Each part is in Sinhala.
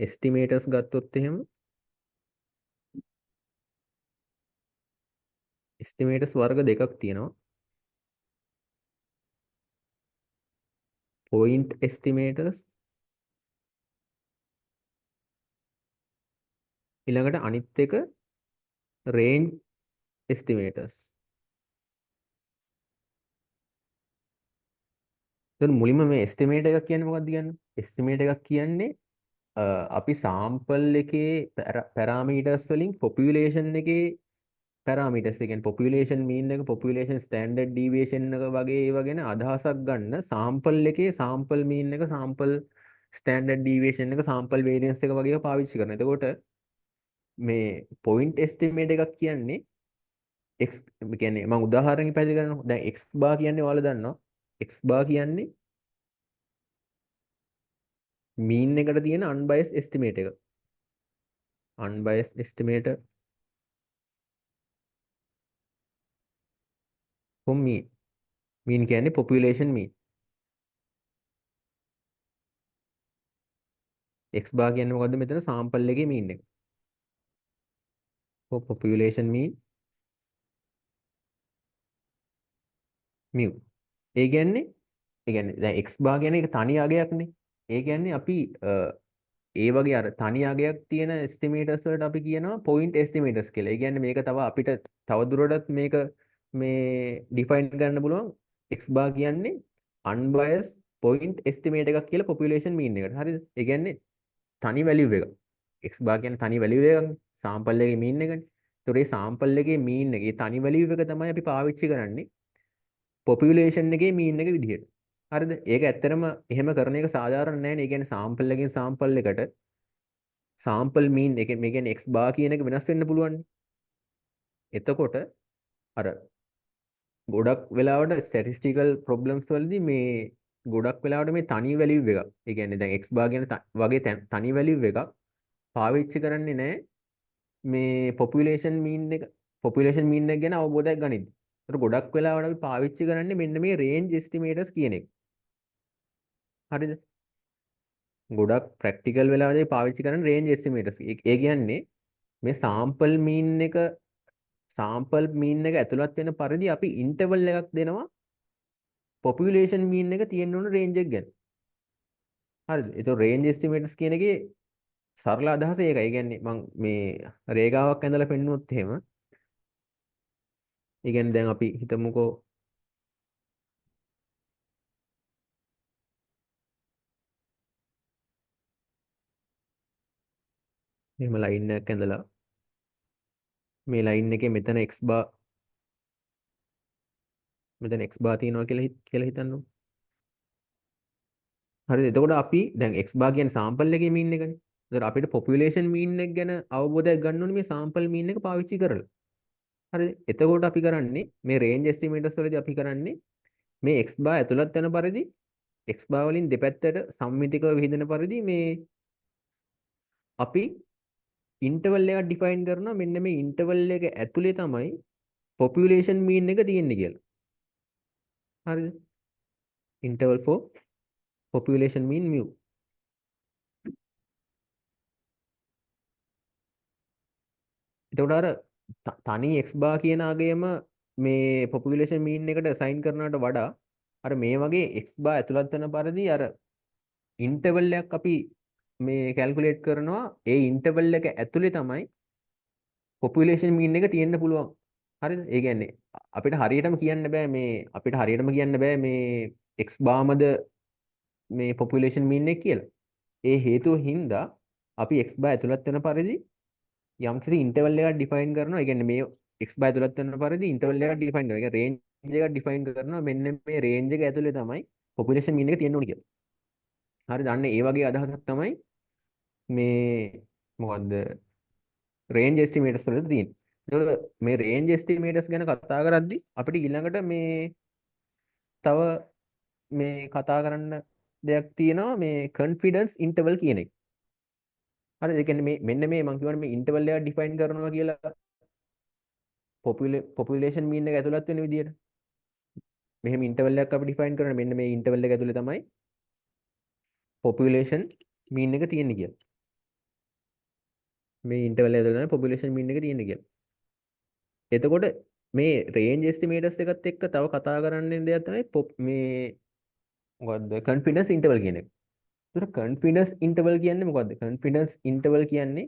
එස්ටිමේටර්ස් ගත්තොත් එහෙම එස්ටිමේටර්ස් වර්ග දෙකක් තියෙනවා. පොයින්ට් එස්ටිමේටර්ස් ඊළඟට අනිත් එක රේන්ජ් එස්ටිමේටර්ස්. දැන් මුලින්ම මේ එස්ටිමේට් එකක් කියන්නේ මොකක්ද කියන්නේ? එස්ටිමේට් එකක් කියන්නේ අපි සාම්පල් එකේ පැරාමීටර්ස් වලින් පොපියුලේෂන් එකේ පැරාමීටර්ස්, ඒ කියන්නේ පොපියුලේෂන් මීන් එක, පොපියුලේෂන් ස්ටෑන්ඩඩ් ඩීවියේෂන් එක වගේ ඒවා ගැන අදහසක් ගන්න සාම්පල් එකේ සාම්පල් මීන් එක, සාම්පල් ස්ටෑන්ඩඩ් ඩීවියේෂන් එක, සාම්පල් වේරියන්ස් එක වගේ ඒවා පාවිච්චි කරනවා. එතකොට මේ පොයින්ට් එස්ටිමේට් එකක් කියන්නේ x, කියන්නේ මම උදාහරණයක් පැහැදිලි කරනවා. දැන් x බාර් කියන්නේ ඔයාලා දන්නවා. x බාර් කියන්නේ මීන් එකට තියෙන අන්බයස් එස්ටිමේට් එක. අන්බයස් එස්ටිමේටර් for mean. mean කියන්නේ population mean. x bar කියන්නේ මොකද්ද මෙතන? sample එකේ mean එක. for population mean mu. ඒ කියන්නේ දැන් x bar කියන්නේ ඒක තනි අගයක්නේ. ඒ කියන්නේ අපි ඒ වගේ අර තනි අගයක් තියෙන estimators වලට අපි කියනවා point estimators කියලා. ඒ කියන්නේ මේක තව අපිට තවදුරටත් මේක මේ define කරන්න පුළුවන්. x bar කියන්නේ unbiased point estimate එකක් කියලා population mean එකට. හරිද? ඒ කියන්නේ තනි value එක. x bar කියන්නේ තනි value එකක්. sample එකේ mean එකනේ. ඒතකොට මේ sample එකේ mean එක, මේ තනි value එක තමයි අපි පාවිච්චි කරන්නේ population එකේ mean එක විදිහට. හරිද? ඒක ඇත්තටම එහෙම කරන එක සාධාරණ නැහැ නේ. ඒ කියන්නේ sample එකකින් sample එකට sample mean එක, මේ කියන්නේ x bar කියන එක වෙනස් වෙන්න පුළුවන්. එතකොට අර ගොඩක් වෙලාවට statistical problems වලදී මේ ගොඩක් වෙලාවට මේ තනි value එකක්, ඒ කියන්නේ දැන් x bar කියන වගේ තනි value එකක් පාවිච්චි කරන්නේ නැහැ මේ population mean එක ගැන අවබෝධයක් ගනිද්දී. ඒතර ගොඩක් වෙලාවට අපි පාවිච්චි කරන්නේ මෙන්න මේ range estimators කියන එක. හරිද? ගොඩක් ප්‍රැක්ටිකල් වෙලාවදී පාවිච්චි කරන range estimators. ඒ කියන්නේ මේ sample mean එක ඇතුළත් වෙන පරිදි අපි interval එකක් දෙනවා population mean එක තියෙන්න ඕන range එක ගැන. හරිද? ඒතකොට range estimators කියන එකේ සරල අදහස ඒකයි. ඒ කියන්නේ මම මේ රේඛාවක් ඇඳලා පෙන්නුවොත් එහෙම, ඒ කියන්නේ දැන් අපි හිතමුකෝ මෙහෙම ලයින් එකක් ඇඳලා මේ ලයින් එකේ මෙතන x bar තියෙනවා කියලා හිතන්නකො. හරිද? එතකොට අපි දැන් x bar කියන්නේ sample එකේ mean එකනේ. ඒතර අපිට population mean එක ගැන අවබෝධයක් ගන්න ඕනේ මේ sample mean එක පාවිච්චි කරලා. හරිද? එතකොට අපි කරන්නේ මේ range estimators වලදී අපි කරන්නේ මේ x bar ඇතුළත් වෙන පරිදි x bar වලින් දෙපැත්තට සම්මිතිකව විහිදෙන පරිදි මේ අපි interval එකක් define කරනවා. මෙන්න මේ interval එක ඇතුලේ තමයි population mean එක තියෙන්නේ කියලා. හරිද? interval for population mean mu. එතකොට අර තනි x bar කියන අගයම මේ population mean එකට assign කරනවට වඩා අර මේ වගේ x bar ඇතුළත් වෙන පරිදි අර interval එකක් අපි මේ calculate කරනවා. ඒ interval එක ඇතුලේ තමයි population mean එක තියෙන්න පුළුවන්. හරිද? ඒ කියන්නේ අපිට හරියටම කියන්න බෑ මේ x bar මද මේ population mean එක කියලා. ඒ හේතුව හින්දා අපි x bar ඇතුළත් වෙන පරිදි යම්කිසි ඉන්ටර්වල් එකක් ඩිෆයින් කරනවා. ඒ කියන්නේ මේ x bar ඇතුළත් වෙන පරිදි ඉන්ටර්වල් එකක් ඩිෆයින් කරනවා. ඒ කියන්නේ රේන්ජ් එකක් ඩිෆයින් කරනවා. මෙන්න මේ රේන්ජ් එක ඇතුලේ තමයි population mean එක තියෙන්න ඕනේ කියලා. හරිද? අන්න ඒ වගේ අදහසක් තමයි මේ මොකද්ද range estimators වලට තියෙන්නේ. ඒතකොට මේ range estimators ගැන කතා කරද්දී අපිට ඊළඟට මේ තව මේ කතා කරන්න දෙයක් තියෙනවා, මේ confidence interval කියන එක. හරිද? ඒ කියන්නේ මෙන්න මේ මම කියවනේ මේ interval එකක් define කරනවා කියලා population mean එක ඇතුළත් වෙන විදියට. මෙහෙම interval එකක් අපි define කරනවා. මෙන්න මේ interval එක ඇතුලේ තමයි population mean එක තියෙන්නේ කියලා. මේ ඉන්ටර්වල් එක ඇතුළේ තමයි පොපියුලේෂන් මීන් එක තියෙන්නේ කියලා. එතකොට මේ රේන්ජ් එස්ටිමේටර්ස් එකත් එක්ක තව කතා කරන්න දෙයක් තමයි මේ මොකද්ද කන්ෆිඩන්ස් ඉන්ටර්වල් කියන එක. ඒතර කන්ෆිඩන්ස් ඉන්ටර්වල් කියන්නේ මොකද්ද? කන්ෆිඩන්ස් ඉන්ටර්වල් කියන්නේ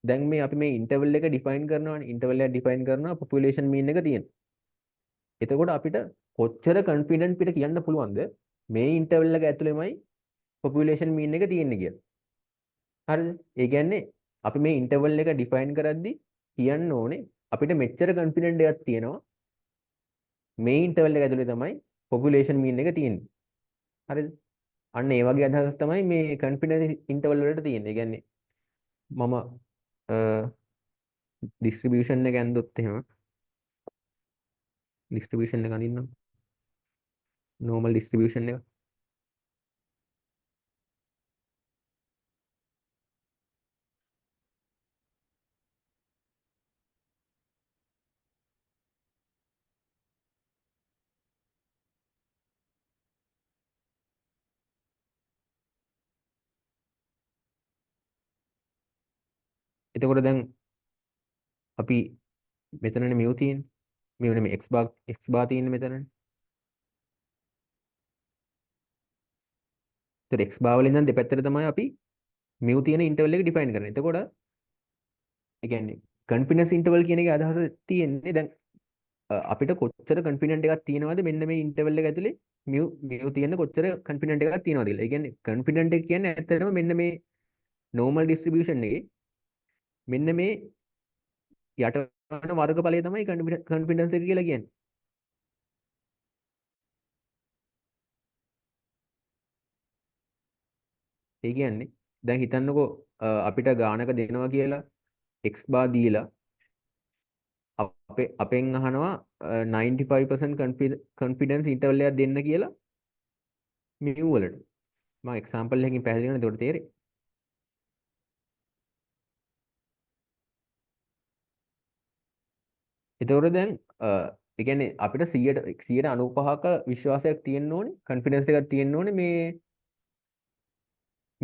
දැන් මේ අපි මේ ඉන්ටර්වල් එක ඩිෆයින් කරනවානේ. ඉන්ටර්වල් එක ඩිෆයින් කරනවා පොපියුලේෂන් මීන් එක තියෙන. එතකොට අපිට කොච්චර කන්ෆිඩන්ට් පිට කියන්න පුළුවන්ද මේ ඉන්ටර්වල් එක ඇතුළෙමයි පොපියුලේෂන් මීන් එක තියෙන්නේ කියලා. හරිද? ඒ කියන්නේ අපි මේ ඉන්ටර්වල් එක ඩිෆයින් කරද්දි කියන්න ඕනේ අපිට මෙච්චර කන්ෆිඩන්ට් එකක් තියෙනවා මේ ඉන්ටර්වල් එක ඇතුලේ තමයි පොපියුලේෂන් මීන් එක තියෙන්නේ. හරිද? අන්න ඒ වගේ අදහසක් තමයි මේ කන්ෆිඩන්ස් ඉන්ටර්වල් වලට තියෙන්නේ. ඒ කියන්නේ මම ඩිස්ට්‍රිබියුෂන් එක ඇන්දොත් එහෙම ඩිස්ට්‍රිබියුෂන් එක අඳින්නම්. නෝමල් ඩිස්ට්‍රිබියුෂන් එක. එතකොට දැන් අපි මෙතනනේ මියු තියෙන්නේ. මියු නෙමෙයි x බාර් තියෙන්නේ මෙතනනේ. ඒතර x බාර් වලින් ඉඳන් දෙපැත්තට තමයි අපි මියු තියෙන ඉන්ටර්වල් එක ඩිෆයින් කරන්නේ. එතකොට ඒ කියන්නේ කන්ෆිඩන්ස් ඉන්ටර්වල් කියන එකේ අදහස තියෙන්නේ දැන් අපිට කොච්චර කන්ෆිඩන්ට් එකක් තියෙනවද මෙන්න මේ ඉන්ටර්වල් එක ඇතුලේ මියු තියෙන කොච්චර කන්ෆිඩන්ට් එකක් තියෙනවද කියලා. ඒ කියන්නේ කන්ෆිඩන්ට් එක කියන්නේ ඇත්තටම මෙන්න මේ නෝමල් ඩිස්ට්‍රිබියුෂන් එකේ මෙන්න මේ යට යන වර්ගඵලය තමයි කන්ෆිඩන්ස් එක කියලා කියන්නේ. ඒ කියන්නේ දැන් හිතන්නකෝ අපිට ගානක දෙනවා කියලා x බාර් දීලා අපෙන් අහනවා 95% confidence interval එකක් දෙන්න කියලා mu වලට. මම එක්සැම්පල් එකකින් පැහැදිලි කරනවා එතකොට තේරෙයි. එතකොට දැන් ඒ කියන්නේ අපිට 195ක විශ්වාසයක් තියෙන්න ඕනේ, confidence එකක් තියෙන්න ඕනේ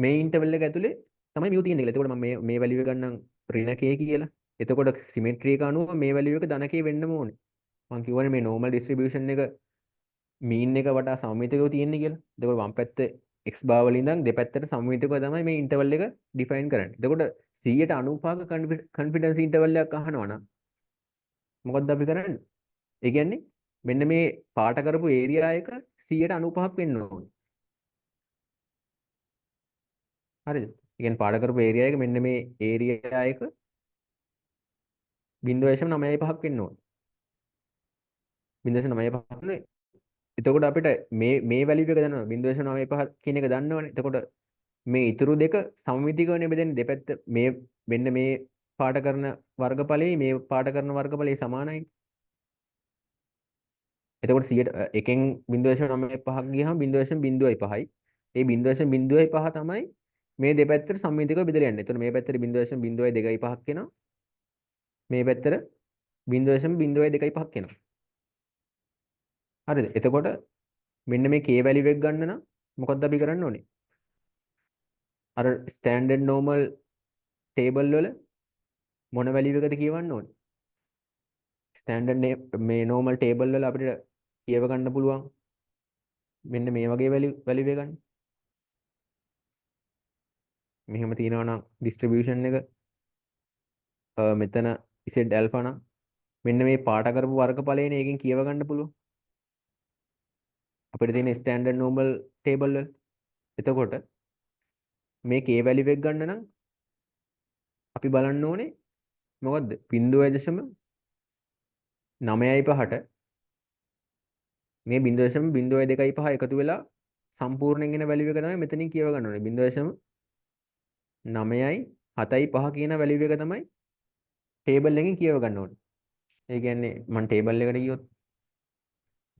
මේ ඉන්ටර්වල් එක ඇතුලේ තමයි mu තියෙන්නේ කියලා. එතකොට මම මේ වැලියු එක ගන්නම් ඍණ k කියලා. එතකොට සිමෙට්‍රි එක අනුව මේ වැලියු එක ධන k වෙන්නම ඕනේ. මම කියවනේ මේ normal distribution එක මීන් එක වටා සමමිතිකව තියෙන්නේ කියලා. එතකොට වම් පැත්තේ x බාර් වලින් ඉඳන් දෙපැත්තට සමමිතිකව තමයි මේ ඉන්ටර්වල් එක ඩිෆයින් කරන්නේ. එතකොට 195ක confidence interval එකක් අහනවා නම් මොකද්ද අපි කරන්නේ? ඒ කියන්නේ මෙන්න මේ පාට කරපු ඒරියා එක 195ක් වෙන්න ඕනේ. හරිද? ඒ කියන්නේ පාට කරපු ඒරියා එක මෙන්න මේ ඒරියා එක 0.95ක් වෙන්න ඕනේ. 0.95 නේ. එතකොට අපිට මේ වැලියු එක දන්නවා 0.95 කියන එක දන්නවනේ. එතකොට මේ ඉතුරු දෙක සමමිතිකවනේ බෙදෙන්නේ දෙපැත්ත මේ මෙන්න මේ පාට කරන වර්ගඵලයේ මේ පාට කරන වර්ගඵලයේ සමානයි. එතකොට 100න් 0.95ක් ගියහම 0.05යි. ඒ 0.05 තමයි මේ දෙපැත්තට සමමිතිකව බෙදලා යන්නේ. එතකොට මේ පැත්තට 0.02ක් එනවා. මේ පැත්තට 0.02ක් එනවා. හරිද? එතකොට මෙන්න මේ k වැලියු එක ගන්න නම් මොකක්ද අපි කරන්න ඕනේ? අර ස්ටෑන්ඩඩ් නෝමල් ටේබල් වල මොන වැලියු එකද කියවන්න ඕනේ? ස්ටෑන්ඩඩ් මේ නෝමල් ටේබල් වල අපිට කියව ගන්න පුළුවන් මෙන්න මේ වගේ වැලියු එක ගන්න. මෙහෙම තියෙනවා නම් ඩිස්ට්‍රිබියුෂන් එක මෙතන z ඇල්ෆා නම් මෙන්න මේ පාට කරපු වර්ගඵලයනේ එකෙන් කියව ගන්න පුළුවන්. අපිට තියෙන ස්ටෑන්ඩඩ් නෝමල් ටේබල් වල. එතකොට මේ k වැලියු එක ගන්න නම් අපි බලන්න ඕනේ මොකද්ද? 0.95ට මේ 0.025 එකතු වෙලා සම්පූර්ණයෙන් එන වැලියු එක තමයි මෙතනින් කියව ගන්න ඕනේ. 0.975 කියන වැලියු එක තමයි ටේබල් එකෙන් කියව ගන්න ඕනේ. ඒ කියන්නේ මම ටේබල් එකට ගියොත්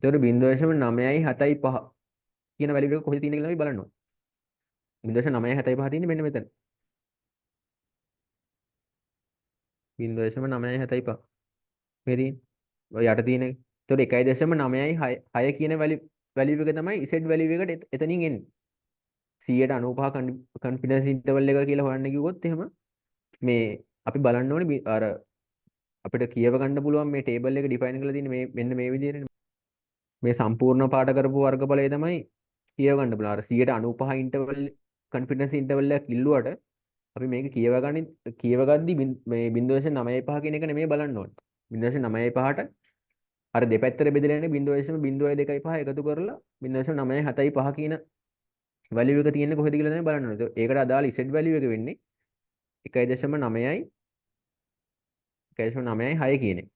එතකොට 0.975 කියන වැලියු එක කොහෙද තියෙන්නේ කියලා අපි බලන්න ඕනේ. 0.975 තියෙන්නේ මෙන්න මෙතන. 0.975 මේ තියෙන්නේ. ඔය යට තියෙන එක. එතකොට 1.96 කියන වැලියු එක තමයි z වැලියු එකට එතනින් එන්නේ. 195 confidence interval එක කියලා හොයන්න කිව්වොත් එහෙම මේ අපි බලන්න ඕනේ අර අපිට කියව ගන්න පුළුවන් මේ ටේබල් එක ඩිෆයින් කරලා තියෙන්නේ මේ මෙන්න මේ විදිහට. මේ සම්පූර්ණ පාඩ කරපු වර්ගඵලය තමයි කියව ගන්න පුළුවන්. අර 95 ඉන්ටර්වල් කොන්ෆිඩන්ස් ඉන්ටර්වල් එකක් ඉල්ලුවට අපි මේක කියවගද්දි මේ 0.95 කියන එක නෙමෙයි බලන්න ඕනේ. 0.95ට අර දෙපැත්තට බෙදලා ඉන්නේ 0.025 එකතු කරලා 0.975 කියන වැලියු එක තියෙන්නේ කොහෙද කියලා තමයි බලන්න ඕනේ. ඒකට අදාළ Z වැලියු එක වෙන්නේ 1.9යි 1.96 කියන එක.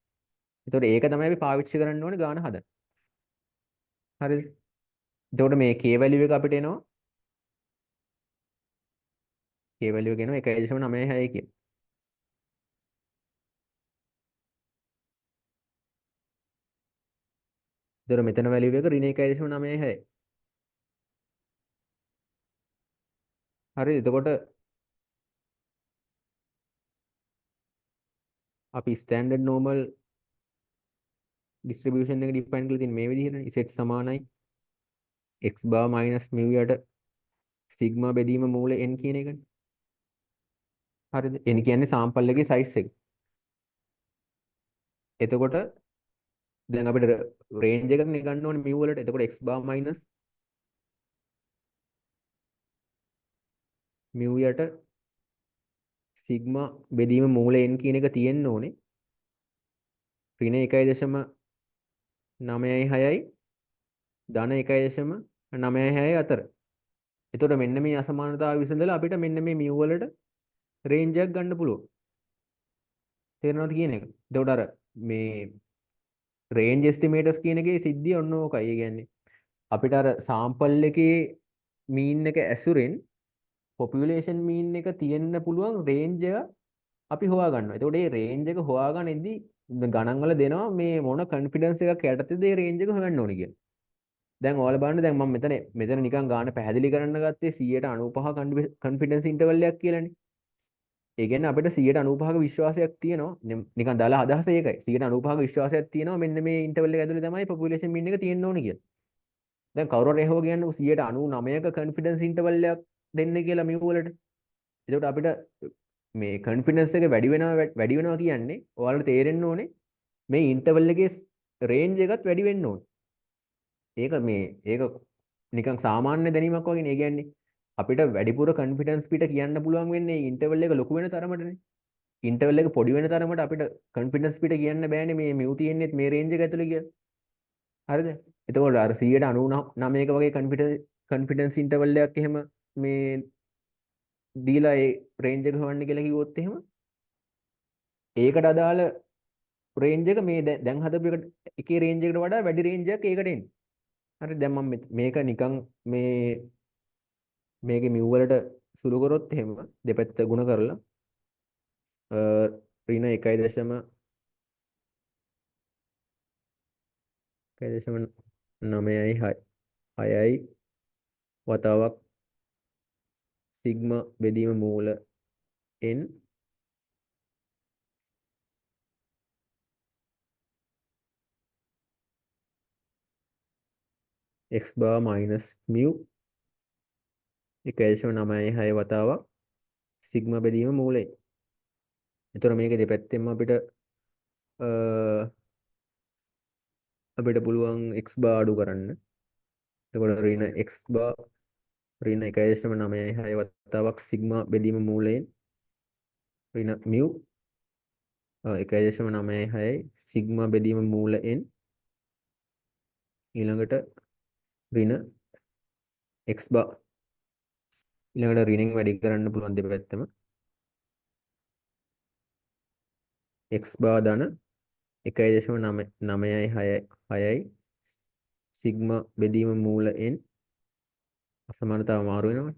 ඒතකොට ඒක තමයි අපි පාවිච්චි කරන්න ඕනේ ගාන හදන්න. හරිද? එතකොට මේ K වැලියු එක අපිට එනවා K වැලියු එක එනවා 1.96 කියන. එතකොට මෙතන වැලියු එක ඍණ 1.96. හරිද? එතකොට අපි ස්ටෑන්ඩඩ් නෝමල් ඩිස්ට්‍රිබියුෂන් එක ඩිෆයින් කරලා තියෙන මේ විදිහටනේ. Z සමානයි x බාර් මයිනස් mu යට සිග්මා බෙදීම මූල n කියන එකනේ. හරිද? n කියන්නේ සාම්පල් එකේ සයිස් එක. එතකොට දැන් අපිට රේන්ජ් එකක් නේ ගන්න ඕනේ mu වලට. එතකොට x බාර් මයිනස් mu යට සිග්මා බෙදීම මූල n කියන එක තියෙන්න ඕනේ. ඍණ 1.96යි ධන 1.96 අතර. එතකොට මෙන්න මේ අසමානතාවය විසඳලා අපිට මෙන්න මේ mu වලට රේන්ජ් එකක් ගන්න පුළුවන්. තේරෙනවද කියන එක? එතකොට අර මේ රේන්ජ් එස්ටිමේටර්ස් කියන එකේ සිද්ධිය ඔන්න ඕකයි. ඒ කියන්නේ අපිට අර සාම්පල් එකේ මීන් එක ඇසුරෙන් පොපියුලේෂන් මීන් එක තියෙන්න පුළුවන් රේන්ජ් එක අපි හොයාගන්නවා. එතකොට මේ රේන්ජ් එක හොයාගන්නේදී ගණන් වල දෙනවා මේ මොන කොන්ෆිඩන්ස් එකක් යටතේද මේ රේන්ජ් එක හොයන්න ඕනේ කියලා. දැන් ඔයාලා බලන්න දැන් මම මෙතන නිකන් ගාන පැහැදිලි කරන්න ගත්තේ 195 කොන්ෆිඩන්ස් ඉන්ටර්වල් එකක් කියලානේ. ඒ කියන්නේ අපිට 195ක විශ්වාසයක් තියෙනවා. නිකන් දාලා අදහස ඒකයි. 195ක විශ්වාසයක් තියෙනවා මෙන්න මේ ඉන්ටර්වල් එක ඇතුලේ තමයි පොපියුලේෂන් මීන් එක තියෙන්න ඕනේ කියලා. දැන් කවුරු හරි එහෙම කියන්නේ 199ක කොන්ෆිඩන්ස් ඉන්ටර්වල් එකක් දෙන්න කියලා මියු වලට. එතකොට අපිට මේ කොන්ෆිඩන්ස් එක වැඩි වෙනවා කියන්නේ ඔයාලට තේරෙන්න ඕනේ මේ ඉන්ටර්වල් එකේ රේන්ජ් එකත් වැඩි වෙන්න ඕනේ. ඒක නිකන් සාමාන්‍ය දැනීමක් වගේ නේ. ඒ කියන්නේ අපිට වැඩිපුර කොන්ෆිඩන්ස් පිට කියන්න පුළුවන් වෙන්නේ ඉන්ටර්වල් එක ලොකු වෙන තරමටනේ. ඉන්ටර්වල් එක පොඩි වෙන තරමට අපිට කොන්ෆිඩන්ස් පිට කියන්න බෑනේ මේ මියු තියෙන්නේ මේ රේන්ජ් එක ඇතුලේ කියලා. හරිද? එතකොට අර 199ක වගේ කොන්ෆිඩන්ස් ඉන්ටර්වල් එකක් එහෙම මේ දීලා ඒ රේන්ජ් එක හොයන්න කියලා කිව්වොත් එහෙම ඒකට අදාළ රේන්ජ් එක මේ දැන් හදපු එකේ රේන්ජ් එකට වඩා වැඩි රේන්ජ් එකක් ඒකට එන්නේ. හරි දැන් මම මේක නිකන් මේකේ මිව් වලට සුළු කරොත් එහෙම දෙපැත්ත ගුණ කරලා ඍණ 1.96යි වතාවක් සිග්මා බෙදීම මූල n x bar minus mu 1.96 වතාවක් සිග්මා බෙදීම මූලයෙන්. එතකොට මේක දෙපැත්තෙන්ම අපිට පුළුවන් x බාර් අඩු කරන්න. එතකොට ඍණ x බාර් ඍණ 1.96 වතාවක් සිග්මා බෙදීම මූලයෙන් ඍණ mu 1.96යි සිග්මා බෙදීම මූලයෙන් ඊළඟට ඍණ x බාර් ඊළඟට ඍණෙන් වැඩි කරන්න පුළුවන් දෙපැත්තම x බාර් ධන 1.96යි සිග්මා බෙදීම මූලයෙන් අසමානතාව මාරු වෙනවා.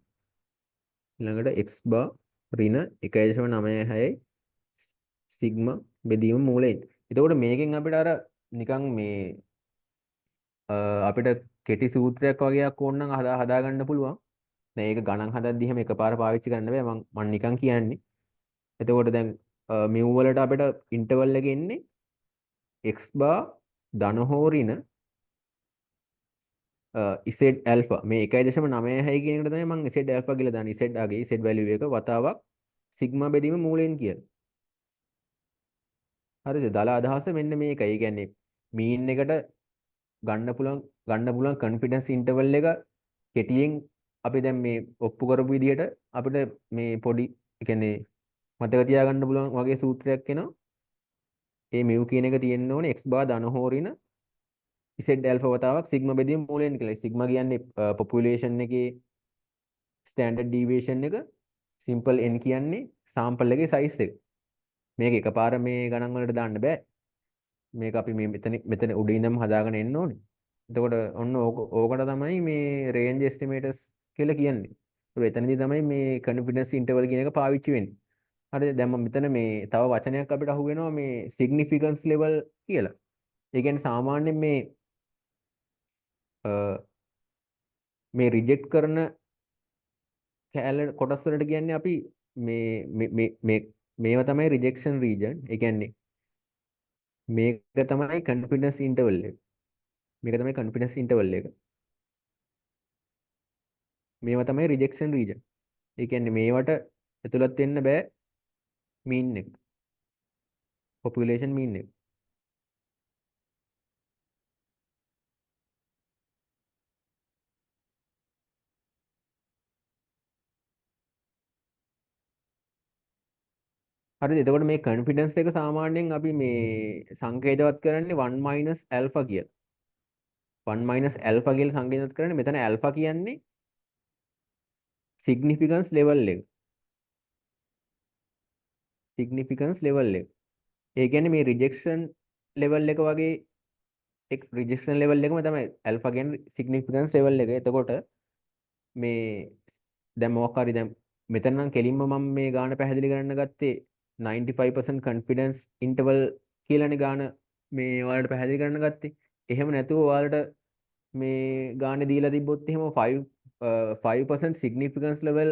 ඊළඟට x බාර් ඍණ 1.96යි සිග්මා බෙදීම මූලයෙන්. එතකොට මේකෙන් අපිට අර නිකන් මේ අපිට කෙටි සූත්‍රයක් වගේක් ඕන නම් හදාගන්න පුළුවන්. දැන් ඒක ගණන් හදද්දි එහෙම එකපාර පාවිච්චි කරන්න බෑ. මම නිකන් කියන්නේ. එතකොට දැන් මිව් වලට අපිට ඉන්ටර්වල් එකේ එන්නේ x බාර් ධන හෝ ඍණ z ඇල්ෆා මේ 1.96 කියන එකට තමයි මම z ඇල්ෆා කියලා දාන්නේ. z ආගේ z වැලියු එක වතාවක් සිග්මා බෙදීම මූලයෙන් කියලා. හරිද? දල අදහස මෙන්න මේක. ඒ කියන්නේ මීන් එකට ගන්න පුළුවන් කොන්ෆිඩන්ස් ඉන්ටර්වල් එක කෙටියෙන් අපි දැන් මේ ඔප්පු කරපු විදිහට අපිට මේ පොඩි ඒ කියන්නේ මතක තියාගන්න පුළුවන් වගේ සූත්‍රයක් එනවා. ඒ මියු කියන එක තියෙන්න ඕනේ x බාර් ධන හෝරින z ඇල්ෆා වතාවක් සිග්මා බෙදීම මූලයෙන් කියලා. සිග්මා කියන්නේ පොපියුලේෂන් එකේ ස්ටෑන්ඩඩ් ඩීවියේෂන් එක. සිම්පල් n කියන්නේ සාම්පල් එකේ සයිස් එක. මේක එකපාර මේ ගණන් වලට දාන්න බෑ. මේක අපි මේ මෙතන උඩ ඉඳන්ම හදාගෙන එන්න ඕනේ. එතකොට ඔන්න ඕකට තමයි මේ රේන්ජ් එස්ටිමේටර්ස් කියලා කියන්නේ. ඒක එතනදී තමයි මේ කොන්ෆිඩන්ස් ඉන්ටර්වල් කියන එක පාවිච්චි වෙන්නේ. හරිද? දැන් මම මෙතන මේ තව වචනයක් අපිට අහු වෙනවා මේ සිග්නිෆිකන්ස් ලෙවල් කියලා. ඒ කියන්නේ සාමාන්‍යයෙන් මේ රිජෙක්ට් කරන කැලේ කොටස් වලට කියන්නේ අපි මේ මේවා තමයි රිජෙක්ෂන් රීජන්. ඒ කියන්නේ මේක තමයි කොන්ෆිඩන්ස් ඉන්ටර්වල් එක. මේක තමයි කොන්ෆිඩන්ස් ඉන්ටර්වල් එක. මේවා තමයි රිජෙක්ෂන් රීජන්. ඒ කියන්නේ මේවට ඇතුළත් වෙන්න බෑ මීන් එක. පොපියුලේෂන් මීන් එක. හරිද? එතකොට මේ කොන්ෆිඩන්ස් එක සාමාන්‍යයෙන් අපි මේ සංකේතවත් කරන්නේ 1 alpha කියලා. 1 alpha කියලා සංකේතවත් කරන්නේ මෙතන alpha කියන්නේ සිග්නිෆිකන්ස් ලෙවල් එක. සිග්නිෆිකන්ස් ලෙවල් එක. ඒ කියන්නේ මේ රිජෙක්ෂන් ලෙවල් එක වගේ රිජෙක්ෂන් ලෙවල් එකම තමයි alpha කියන්නේ සිග්නිෆිකන්ස් ලෙවල් එක. එතකොට මේ දැන් මොකක් හරි දැන් මෙතන නම් කෙලින්ම මම මේ ගාන පැහැදිලි කරන්න ගත්තේ 95% confidence interval කියලානේ ගාන මේ ඔයාලට පැහැදිලි කරන්න ගත්තේ. එහෙම නැතුව ඔයාලට මේ ගානේ දීලා තිබ්බොත් එහෙම 5% significance level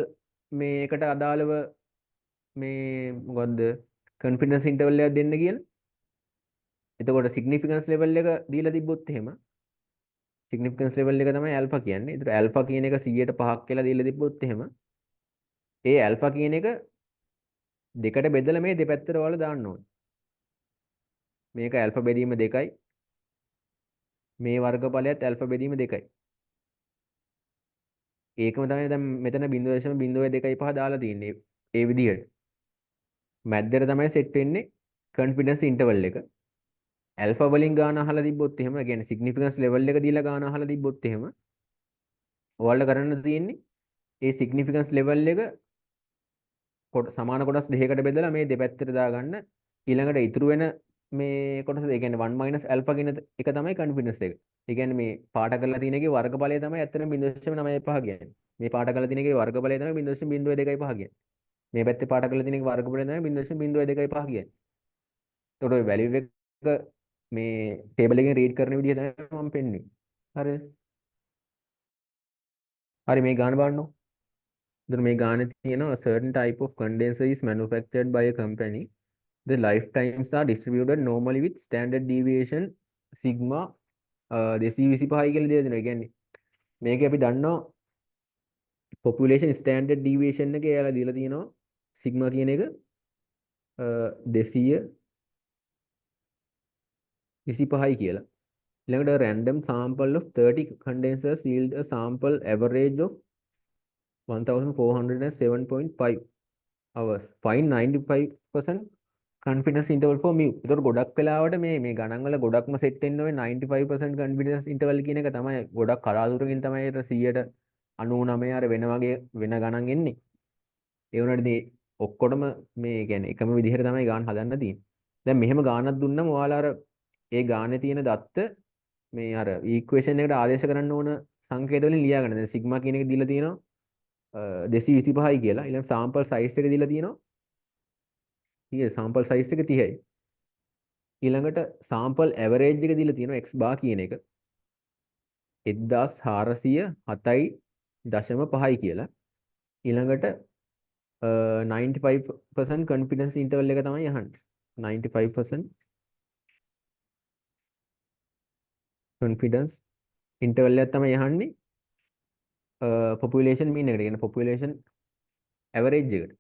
මේකට අදාළව මේ මොකද්ද confidence interval එකක් දෙන්න කියලා. එතකොට significance level එක දීලා තිබ්බොත් එහෙම significance level එක තමයි alpha කියන්නේ. ඒතර alpha කියන එක 100ට 5ක් කියලා දීලා තිබ්බොත් එහෙම ඒ alpha කියන එක දෙකට බෙදලා මේ දෙපැත්තට වල දාන්න ඕනේ. මේක alpha බෙදීම 2යි. මේ වර්ගඵලයත් alpha බෙදීම 2යි. ඒකම තමයි දැන් මෙතන 0.025 දාලා තියෙන්නේ. ඒ විදිහට. මැද්දට තමයි සෙට් වෙන්නේ confidence interval එක. alpha වලින් ගාන අහලා තිබ්බොත් එහෙම, يعني significance level එක දීලා ගාන අහලා තිබ්බොත් එහෙම ඔයාලට කරන්න තියෙන්නේ ඒ significance level එක සමාන කොටස් දෙකකට බෙදලා මේ දෙපැත්තට දාගන්න. ඊළඟට ඉතුරු වෙන මේ කොටස ඒ කියන්නේ 1 alpha කියන එක තමයි confidence එක. ඒ කියන්නේ මේ පාට කරලා තියෙන එකේ වර්ගඵලය තමයි ඇත්තටම 0.95 කියන්නේ. මේ පාට කරලා තියෙන එකේ වර්ගඵලය තමයි 0.025 කියන්නේ. මේ පැත්තේ පාට කරලා තියෙන එකේ වර්ගඵලය තමයි 0.025 කියන්නේ. එතකොට ඔය වැලියු එක මේ ටේබල් එකෙන් රීඩ් කරන විදිහ තමයි මම පෙන්වන්නේ. හරිද? හරි මේ ගාන බලන්න. එතන මේ ගානේ තියෙනවා a certain type of condenser is manufactured by a company. The lifetimes are distributed normally with standard deviation sigma 225 කියලා දෙලා දෙනවා. ඒ කියන්නේ මේක අපි දන්නවා population standard deviation එක එයාලා දීලා තියෙනවා sigma කියන එක 225යි කියලා. ඊළඟට random sample of 30 condensers yield a sample average of 1407.5 hours. Find 95% confidence interval for mu. ඒතකොට ගොඩක් වෙලාවට මේ ගණන් වල ගොඩක්ම සෙට් වෙන්න ඔය 95% confidence interval කියන එක තමයි ගොඩක් කලාතුරකින් තමයි 199 අර වෙන වගේ වෙන ගණන් එන්නේ. ඒ වුණාට ඉතින් ඔක්කොටම මේ කියන්නේ එකම විදිහට තමයි ගාන හදන්න තියෙන්නේ. දැන් මෙහෙම ගානක් දුන්නම ඔයාලා අර ඒ ගානේ තියෙන දත්ත මේ අර ඉක්වේෂන් එකට ආදේශ කරන්න ඕන සංකේත වලින් ලියා ගන්න. දැන් සිග්මා කියන එක දීලා තියෙනවා 225යි කියලා. ඊළඟ සාම්පල් සයිස් එක දීලා තියෙනවා. සාම්පල් සයිස් එක 30යි. ඊළඟට සාම්පල් ඇවරේජ් එක දීලා තියෙනවා x බාර් කියන එක 1407.5යි කියලා. ඊළඟට 95% confidence interval එක තමයි අහන්නේ. 95% confidence interval එක තමයි අහන්නේ population mean එකට. කියන්නේ population average එකට.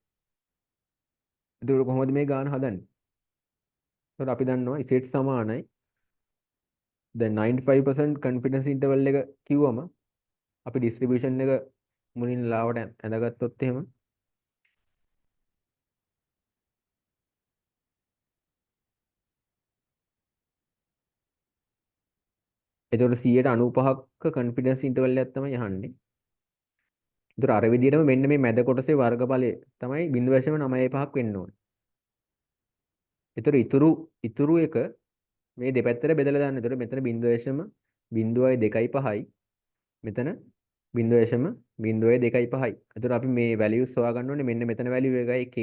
ඒක කොහොමද මේ ගාන හදන්නේ? එතකොට අපි දන්නවා Z සමානයි දැන් 95% confidence interval එක කිව්වම අපි distribution එක මුලින් ලාවට ඇඳගත්තොත් එහෙම එතකොට 195ක confidence interval එකක් තමයි අහන්නේ. ඒතර අර විදිහටම මෙන්න මේ මැද කොටසේ වර්ගඵලය තමයි 0.95ක් වෙන්න ඕනේ. ඒතර ඉතුරු එක මේ දෙපැත්තට බෙදලා දාන්න. ඒතර මෙතන 0.02.5යි මෙතන 0.02.5යි. ඒතර අපි මේ values හොයාගන්න ඕනේ මෙන්න මෙතන value එකයි k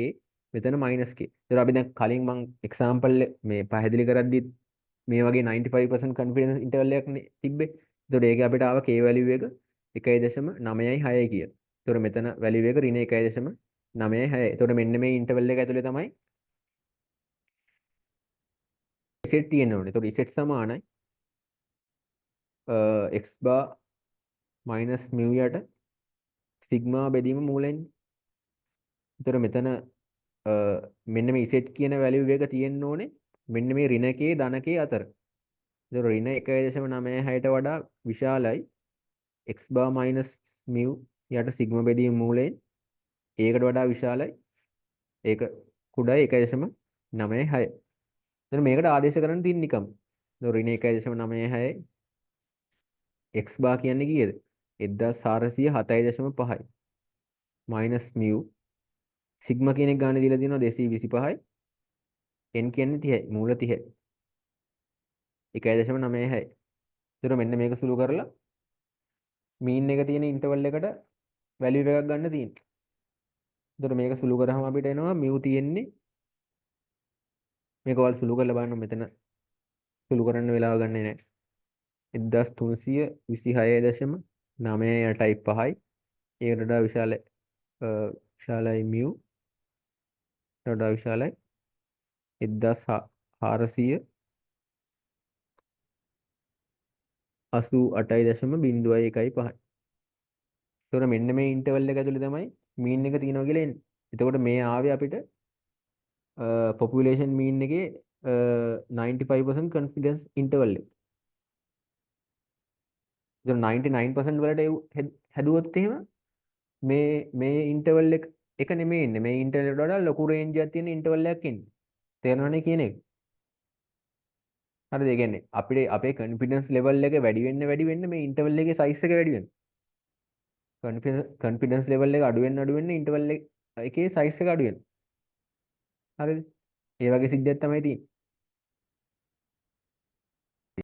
මෙතන -k. ඒතර අපි දැන් කලින් මම example මේ පැහැදිලි කරද්දි මේ වගේ 95% confidence interval එකක් නේ තිබ්බේ. ඒතකොට ඒකේ අපිට ආව k value එක 1.96 කියලා. ඒතකොට මෙතන value එක ඍණ 1.96. ඒතකොට මෙන්න මේ interval එක ඇතුලේ තමයි z තියෙන්න ඕනේ. ඒතකොට z සමානයි x bar minus mu යට sigma බෙදීම මූලෙන්. ඒතකොට මෙතන මෙන්න මේ z කියන value එක තියෙන්න ඕනේ මෙන්න මේ ඍණ k ධන k අතර. ඒතකොට ඍණ 1.96ට වඩා විශාලයි x bar minus mu යට sigma බෙදීම මූලයෙන් ඒකට වඩා විශාලයි ඒක කුඩායි 1.96. එතන මේකට ආදේශ කරන්න තියෙන නිකම්. එතකොට ඍණ 1.96 x bar කියන්නේ කීයද? 1407.5යි. minus mu sigma කියන එක ගන්න දීලා තියෙනවා 225යි. n කියන්නේ 30යි. මූල 30යි. 1.96. එතකොට මෙන්න මේක සුළු කරලා mean එක තියෙන interval එකට value එකක් ගන්න තියෙනවා. එතකොට මේක සුළු කරාම අපිට එනවා mu තියෙන්නේ මේක වල සුළු කරලා බලන්න මෙතන සුළු කරන්න වෙලාව ගන්නේ නැහැ. 1326.9.5යි. ඒකට වඩා විශාලයි mu වඩා විශාලයි 1488.015. ඒතකොට මෙන්න මේ ඉන්ටර්වල් එක ඇතුලේ තමයි මීන් එක තියෙනවා කියලා එන්නේ. එතකොට මේ ආවේ අපිට population mean එකේ 95% confidence interval එක. ඒතකොට 99% වලට හැදුවොත් එහෙම මේ ඉන්ටර්වල් එක නෙමෙයි ඉන්නේ. මේ ඉන්ටර්වල් එකට වඩා ලොකු රේන්ජ් එකක් තියෙන ඉන්ටර්වල් එකක් ඉන්නේ. තේරෙනවනේ කියන එක. හරිද? ඒ කියන්නේ අපේ confidence level එක වැඩි වෙන්න මේ ඉන්ටර්වල් එකේ size එක වැඩි වෙනවා. confidence level එක අඩු වෙන්න ඉන්ටර්වල් එකේ size එක අඩු වෙනවා. හරිද? ඒ වගේ සිද්ධියක් තමයි තියෙන්නේ.